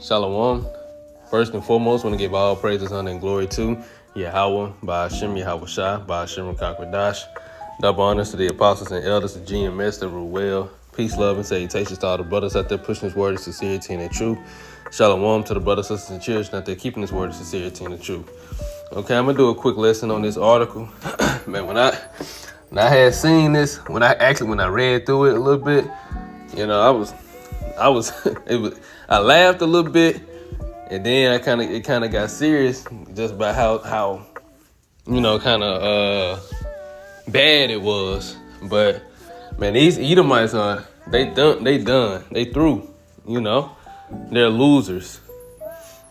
Shalom. First and foremost, want to give all praises, honor, and glory to Yahweh, Ba'ashem Yahweh Shai, Ba'ashem Kakwadash. Double honors to the apostles and elders, the GMS, the Ruel. Peace, love, and salutations to all the brothers out there pushing this word of sincerity and the truth. Shalom to the brothers, sisters, and children out there keeping this word of sincerity and the truth. Okay, I'm going to do a quick lesson on this article. Man, when I had seen this, when I read through it a little bit, you know, I laughed a little bit, and then it kind of got serious just by how bad it was. But man, these Edomites they through, they're losers.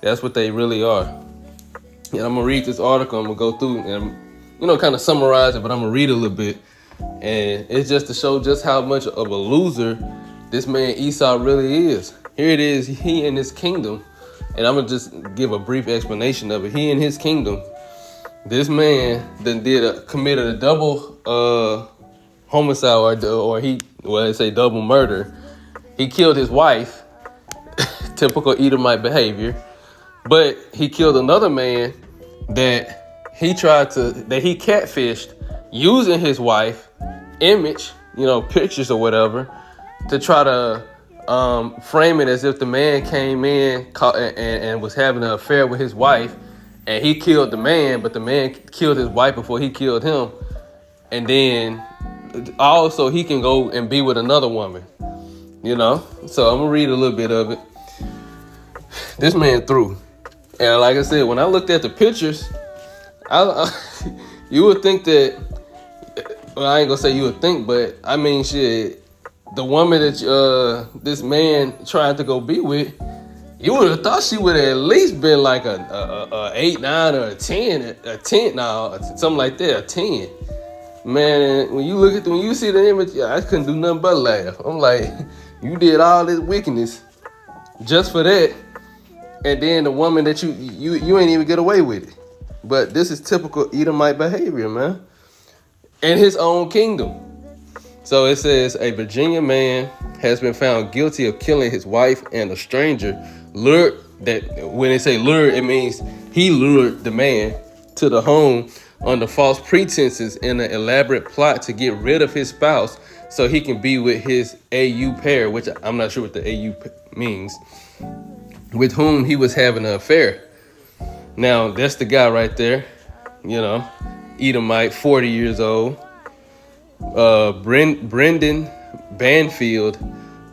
That's what they really are. And I'm gonna read this article. I'm gonna go through and kind of summarize it, but I'm gonna read a little bit, and it's just to show just how much of a loser this man Esau really is. Here it is, he in his kingdom, and I'm gonna just give a brief explanation of it. He in his kingdom, this man then committed a double homicide, or they say double murder. He killed his wife, typical Edomite behavior, but he killed another man that he catfished using his wife image, pictures or whatever, to try to frame it as if the man came in and was having an affair with his wife, and he killed the man, but the man killed his wife before he killed him. And then also he can go and be with another woman, So I'm gonna read a little bit of it. This man threw. And like I said, when I looked at the pictures, you would think that, well, I ain't gonna say you would think, but I mean, shit, the woman that this man tried to go be with, you would have thought she would have at least been like a 8, 9, or a 10, something like that, a 10. Man, when you see the image, I couldn't do nothing but laugh. I'm like, you did all this wickedness just for that, and then the woman that you ain't even get away with it. But this is typical Edomite behavior, man, in his own kingdom. So it says, a Virginia man has been found guilty of killing his wife and a stranger. Lured, that when they say lured, it means he lured the man to the home under false pretenses in an elaborate plot to get rid of his spouse so he can be with his AU pair, which I'm not sure what the AU means, with whom he was having an affair. Now, that's the guy right there, Edomite, 40 years old. Brendan Banfield,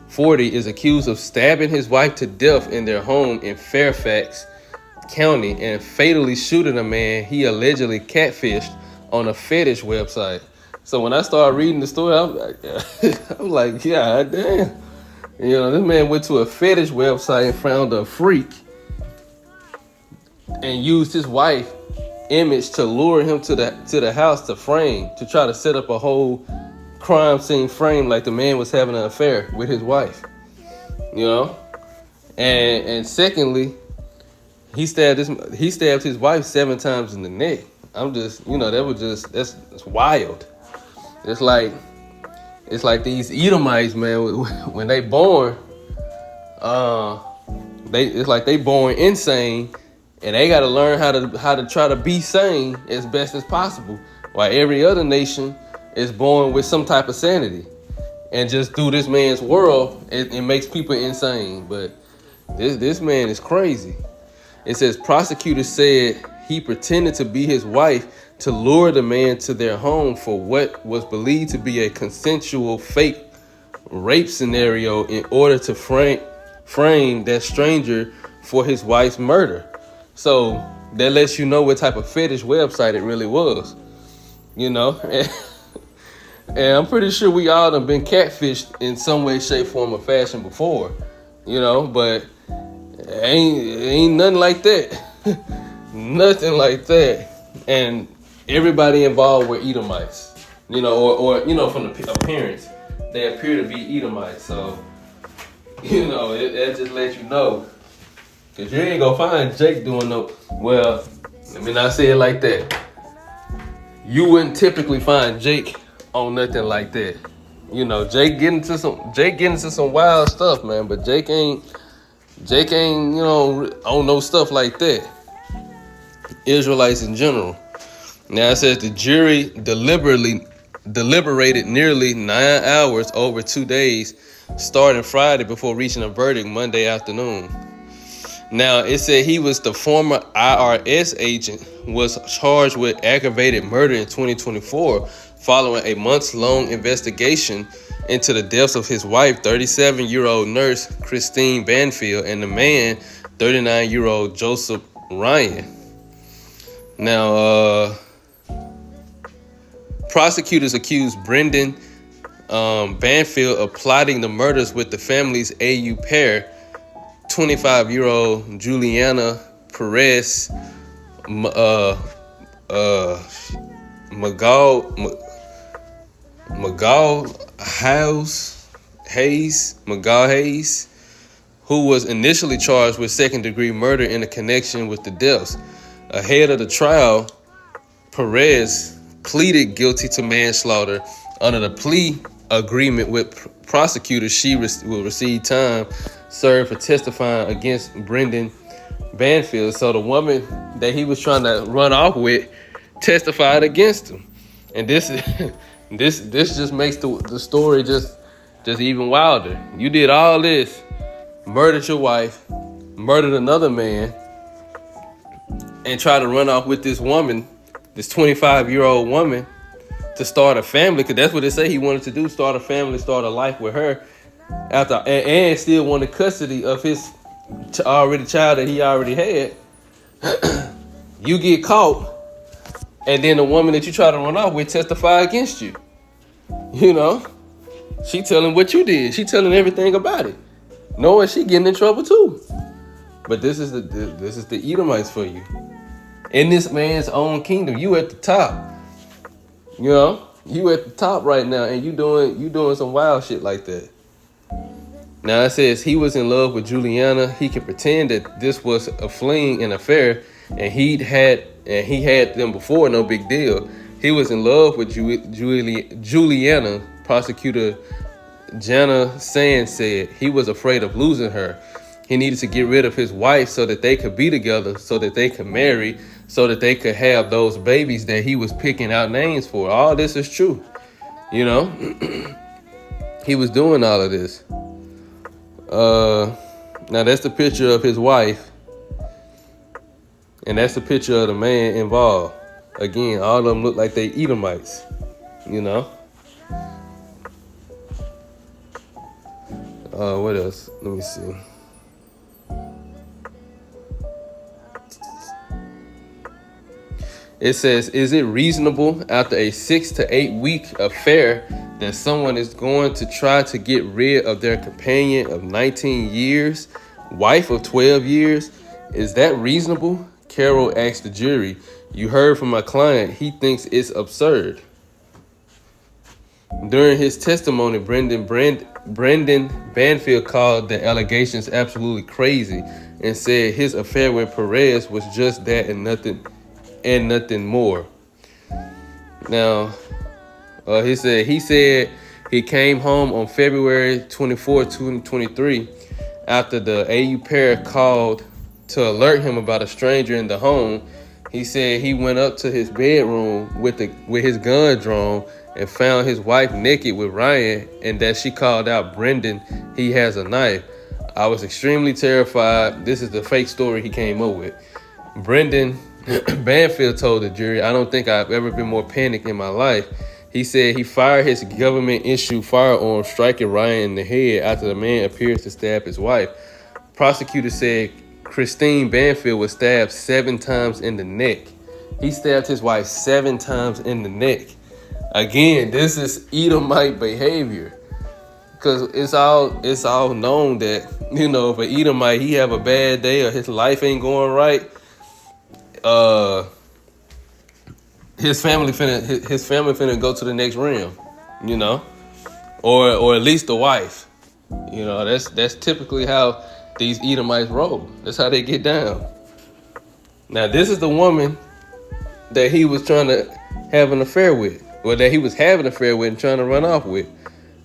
40, is accused of stabbing his wife to death in their home in Fairfax County and fatally shooting a man he allegedly catfished on a fetish website. So when I started reading the story, I'm like, yeah, damn. This man went to a fetish website and found a freak and used his wife image to lure him to the house to try to set up a whole crime scene frame like the man was having an affair with his wife, and secondly, he stabbed his wife 7 times in the neck. I'm just, that's wild. It's like these Edomites, man, when they born, it's like they born insane, and they got to learn how to try to be sane as best as possible, while every other nation is born with some type of sanity. And just through this man's world, it makes people insane. But this man is crazy. It says prosecutors said he pretended to be his wife to lure the man to their home for what was believed to be a consensual fake rape scenario in order to frame that stranger for his wife's murder. So that lets you know what type of fetish website it really was, And I'm pretty sure we all have been catfished in some way, shape, form, or fashion before, but ain't nothing like that. Nothing like that. And everybody involved were Edomites, or from the appearance, they appear to be Edomites. So, it just lets you know. Because you ain't gonna find Jake doing let me not say it like that. You wouldn't typically find Jake on nothing like that. Jake getting into some wild stuff, man. But Jake ain't Jake ain't, on no stuff like that. Israelites in general. Now it says the jury deliberated nearly 9 hours over 2 days, starting Friday before reaching a verdict Monday afternoon. Now it said he was the former IRS agent, was charged with aggravated murder in 2024 following a months-long investigation into the deaths of his wife, 37-year-old nurse Christine Banfield, and the man, 39-year-old Joseph Ryan. Now, prosecutors accused Brendan Banfield of plotting the murders with the family's AU pair, 25-year-old Juliana Perez Magal Hayes, who was initially charged with second-degree murder in connection with the deaths. Ahead of the trial, Perez pleaded guilty to manslaughter. Under the plea agreement with prosecutors, she will receive time served for testifying against Brendan Banfield. So the woman that he was trying to run off with testified against him, and this just makes the story just even wilder. You did all this, murdered your wife, murdered another man, and try to run off with this woman, this 25-year-old woman, to start a family, because that's what they say he wanted to do, start a family, start a life with her, after and still wanted custody of his child that he already had. You get caught, and then the woman that you try to run off with testify against you. She telling what you did. She telling everything about it, knowing she getting in trouble too. But this is the Edomites for you. In this man's own kingdom, you at the top. You at the top right now, and you doing some wild shit like that. Now it says he was in love with Juliana. He can pretend that this was a fling, an affair, and he had them before, no big deal. He was in love with Juliana. Prosecutor Jana Sands said he was afraid of losing her. He needed to get rid of his wife so that they could be together, so that they could marry, so that they could have those babies that he was picking out names for. All this is true. He was doing all of this. Now that's the picture of his wife, and that's the picture of the man involved. Again, all of them look like they Edomites. What else? Let me see. It says, is it reasonable after a 6 to 8 week affair that someone is going to try to get rid of their companion of 19 years, wife of 12 years? Is that reasonable? Carroll asked the jury. You heard from my client. He thinks it's absurd. During his testimony, Brendan Banfield called the allegations absolutely crazy and said his affair with Perez was just that and nothing more. Now, he said he came home on February 24, 2023, after the AU pair called to alert him about a stranger in the home. He said he went up to his bedroom with his gun drawn and found his wife naked with Ryan, and that she called out, Brendan, he has a knife. I was extremely terrified. This is the fake story he came up with. Brendan Banfield told the jury, I don't think I've ever been more panicked in my life. He said he fired his government-issued firearm, striking Ryan in the head after the man appears to stab his wife. Prosecutors said Christine Banfield was stabbed 7 times in the neck. He stabbed his wife 7 times in the neck. Again, this is Edomite behavior. Because it's all known that, if an Edomite, he have a bad day or his life ain't going right, his family finna go to the next realm, or at least the wife. That's typically how these Edomites roll. That's how they get down. Now, this is the woman that he was trying to have an affair with, or that he was having an affair with and trying to run off with.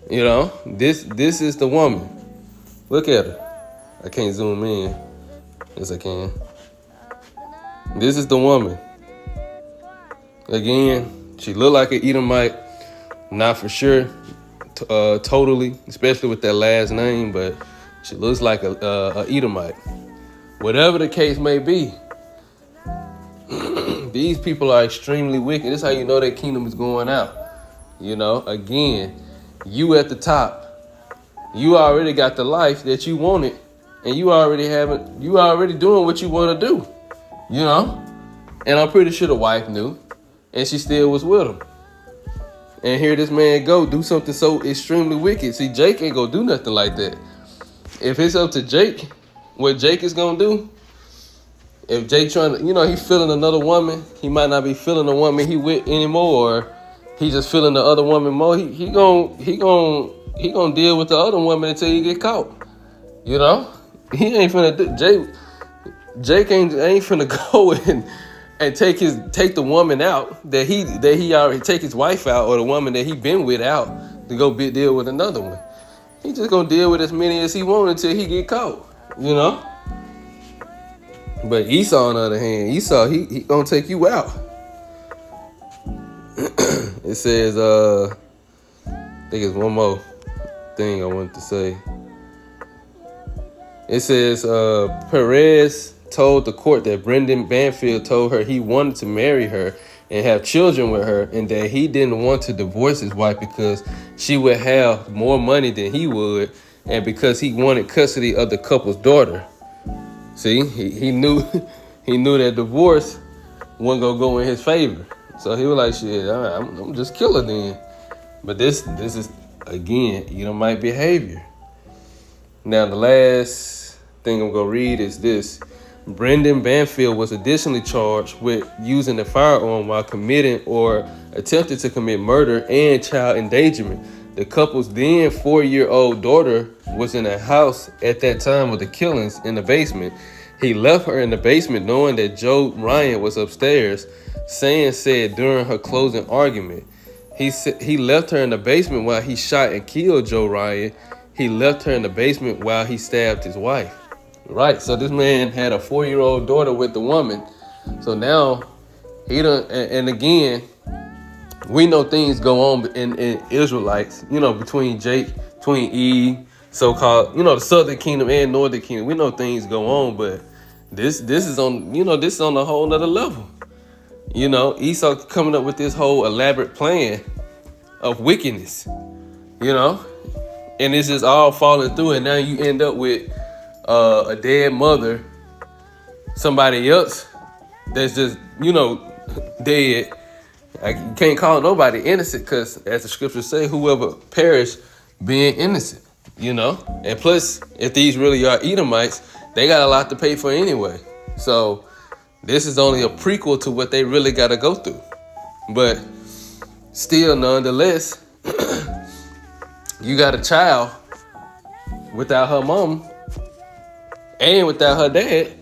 This is the woman. Look at her. I can't zoom in. Yes, I can. This is the woman. Again, she looked like an Edomite. Not for sure, totally, especially with that last name, but she looks like a Edomite. Whatever the case may be, these people are extremely wicked. This is how you know that kingdom is going out. You know, again, you at the top, you already got the life that you wanted, and you already doing what you want to do. You know, and I'm pretty sure the wife knew, and she still was with him. And here this man go do something so extremely wicked. See, Jake ain't gonna do nothing like that. If it's up to Jake, what Jake is gonna do, if Jake trying to, he feeling another woman, he might not be feeling the woman he with anymore, or he just feeling the other woman more. He gonna deal with the other woman until he get caught. You know, he ain't finna do, Jake ain't finna go and take the woman out that he already take his wife out, or the woman that he been with out to go deal with another one. He just gonna deal with as many as he want until he get caught, you know. But Esau, on the other hand, he gonna take you out. It says, I think it's one more thing I wanted to say. It says, Perez told the court that Brendan Banfield told her he wanted to marry her and have children with her, and that he didn't want to divorce his wife because she would have more money than he would, and because he wanted custody of the couple's daughter. See, he knew that divorce wasn't gonna go in his favor, so he was like, "Shit, I'm just kill her then." But this is again, Edomite behavior. Now the last thing I'm gonna read is this. Brendan Banfield was additionally charged with using a firearm while committing or attempting to commit murder and child endangerment. The couple's then 4-year-old daughter was in a house at that time of the killings in the basement. He left her in the basement knowing that Joe Ryan was upstairs. Sands said during her closing argument, he left her in the basement while he shot and killed Joe Ryan. He left her in the basement while he stabbed his wife. Right, so this man had a 4-year-old daughter with the woman. So now he done, and again, we know things go on in Israelites, between Eve, so-called, the Southern Kingdom and Northern Kingdom. We know things go on, but this is on, this is on a whole nother level. Esau coming up with this whole elaborate plan of wickedness, and it's just all falling through, and now you end up with a dead mother, somebody else that's just, dead. You can't call nobody innocent because, as the scriptures say, whoever perish being innocent, And plus, if these really are Edomites, they got a lot to pay for anyway. So this is only a prequel to what they really got to go through. But still, nonetheless, you got a child without her mom and without her dad,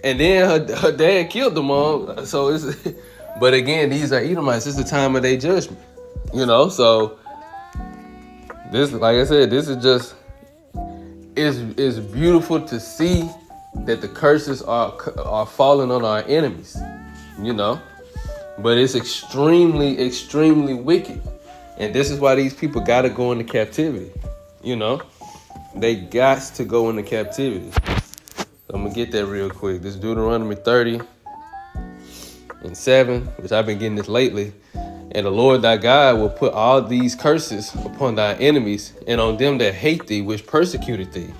and then her dad killed the mom. So but again, these are Edomites. It's the time of their judgment, So this, like I said, this is just it's beautiful to see that the curses are falling on our enemies, But it's extremely, extremely wicked, and this is why these people got to go into captivity, They got to go into captivity. I'm going to get that real quick. This Deuteronomy 30:7, which I've been getting this lately. And the Lord thy God will put all these curses upon thy enemies and on them that hate thee, which persecuted thee.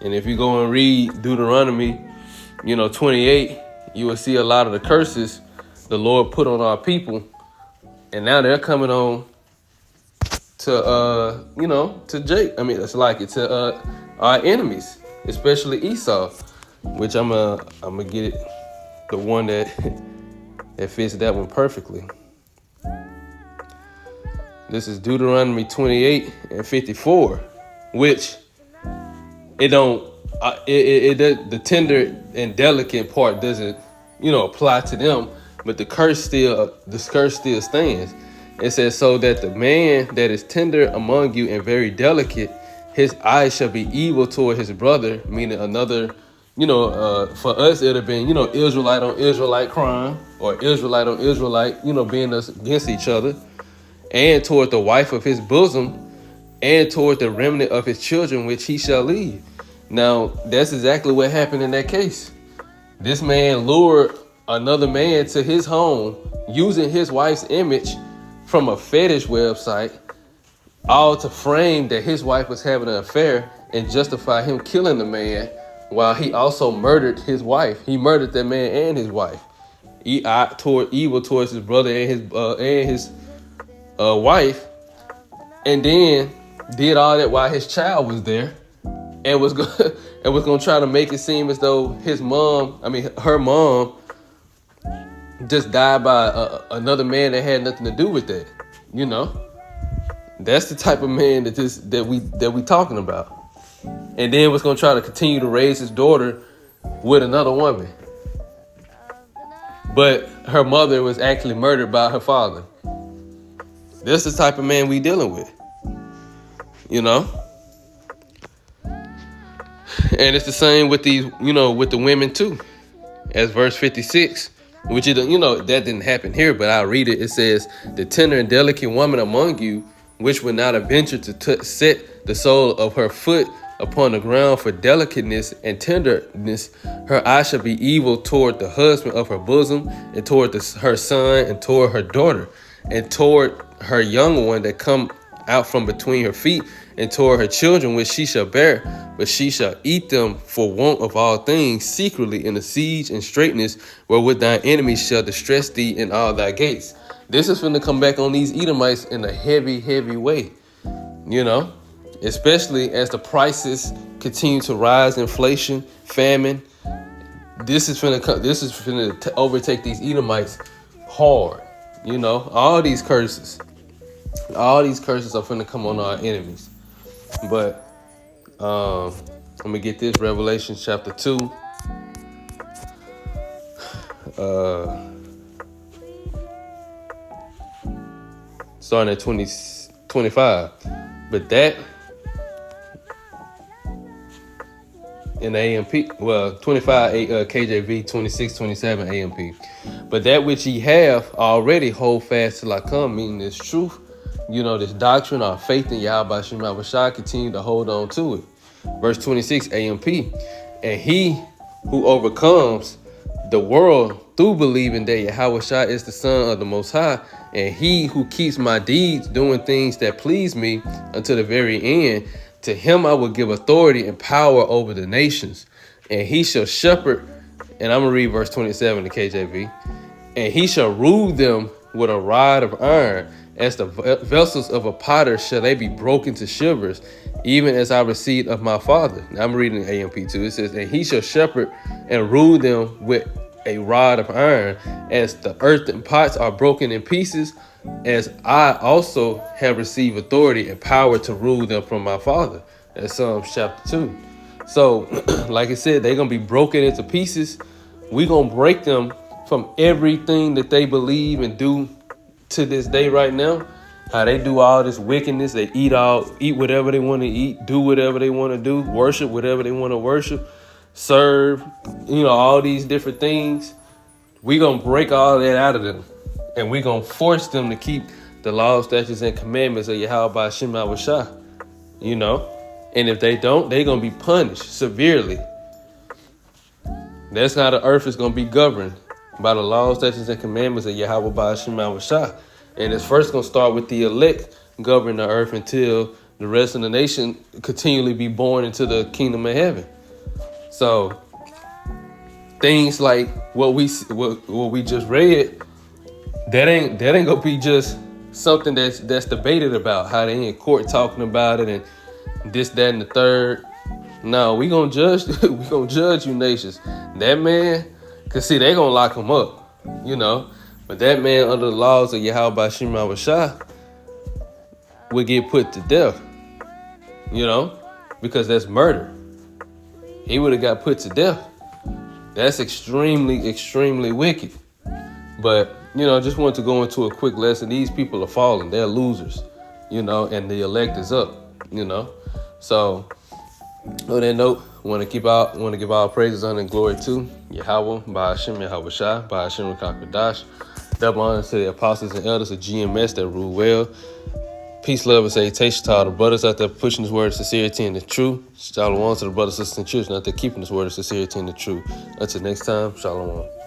And if you go and read Deuteronomy, 28, you will see a lot of the curses the Lord put on our people. And now they're coming on to, to Jake. To our enemies, especially Esau. Which I'm gonna get the one that fits that one perfectly. This is Deuteronomy 28:54, which the tender and delicate part doesn't apply to them, but the curse still stands. It says, so that the man that is tender among you and very delicate, his eyes shall be evil toward his brother, meaning another, for us it'd have been, Israelite on Israelite crime, or Israelite on Israelite, being us against each other, and toward the wife of his bosom, and toward the remnant of his children, which he shall leave. Now, that's exactly what happened in that case. This man lured another man to his home using his wife's image from a fetish website, all to frame that his wife was having an affair and justify him killing the man, while he also murdered his wife. He murdered that man and his wife. He toward evil towards his brother and his wife, and then did all that while his child was there, and was gonna try to make it seem as though her mom, just died by another man that had nothing to do with that. That's the type of man that we talking about. And then was gonna try to continue to raise his daughter with another woman, but her mother was actually murdered by her father. That's the type of man we dealing with. And it's the same with these, with the women too. As verse 56, which that didn't happen here, but I'll read it. It says, "The tender and delicate woman among you, which would not have ventured to set the sole of her foot upon the ground for delicateness and tenderness, her eye shall be evil toward the husband of her bosom, and toward her son, and toward her daughter, and toward her young one that come out from between her feet, and toward her children which she shall bear, but she shall eat them for want of all things secretly in the siege and straitness, wherewith thine enemies shall distress thee in all thy gates." This is finna come back on these Edomites in a heavy, heavy way, especially as the prices continue to rise, inflation, famine. This is finna overtake these Edomites hard. All these curses are finna come on our enemies. But I'm gonna get this, Revelation chapter 2. Starting at 25. But that in the AMP, 25 KJV, 26, 27 AMP. "But that which ye have already hold fast till I come," meaning this truth, this doctrine, our faith in Yahweh Shema Shai, continue to hold on to it. Verse 26 AMP, "And he who overcomes the world through believing that Yahweh Shai is the Son of the Most High, and he who keeps my deeds, doing things that please me unto the very end, to him I will give authority and power over the nations. And he shall shepherd," and I'm going to read verse 27 in the KJV, "and he shall rule them with a rod of iron, as the vessels of a potter shall they be broken to shivers, even as I received of my father." Now I'm reading AMP 2. It says, "And he shall shepherd and rule them with a rod of iron, as the earthen pots are broken in pieces, as I also have received authority and power to rule them from my father." That's Psalms chapter 2. So, like I said, they're going to be broken into pieces. We're going to break them from everything that they believe and do to this day right now. How they do all this wickedness. They eat whatever they want to eat, do whatever they want to do, worship whatever they want to worship, serve, all these different things. We're going to break all that out of them. And we're going to force them to keep the laws, statutes, and commandments of Yahweh Shema Shai. And if they don't, they're going to be punished severely. That's how the earth is going to be governed, by the laws, statutes, and commandments of Yahweh Shema Shai. And it's first going to start with the elect governing the earth until the rest of the nation continually be born into the kingdom of heaven. So things like what we just read, that ain't gonna be just something that's debated about, how they in court talking about it and this, that, and the third. No, we gonna judge. We gonna judge you nations. That man, cause see, they gonna lock him up, But that man, under the laws of Yahweh Shema Shai, would get put to death, because that's murder. He would have got put to death. That's extremely, extremely wicked. But, just wanted to go into a quick lesson. These people are falling. They're losers, and the elect is up, So, on that note, want to give all praises, honor, and glory to Yahweh, Ba'ashem, Yahweh Shai, Ba'ashem, Kakadash. Double honor to the apostles and elders of GMS that rule well. Peace, love, and salutation to all the brothers out there pushing this word of sincerity and the truth. Shalom to the brothers, sisters, and children out there keeping this word of sincerity and the truth. Until next time, shalom.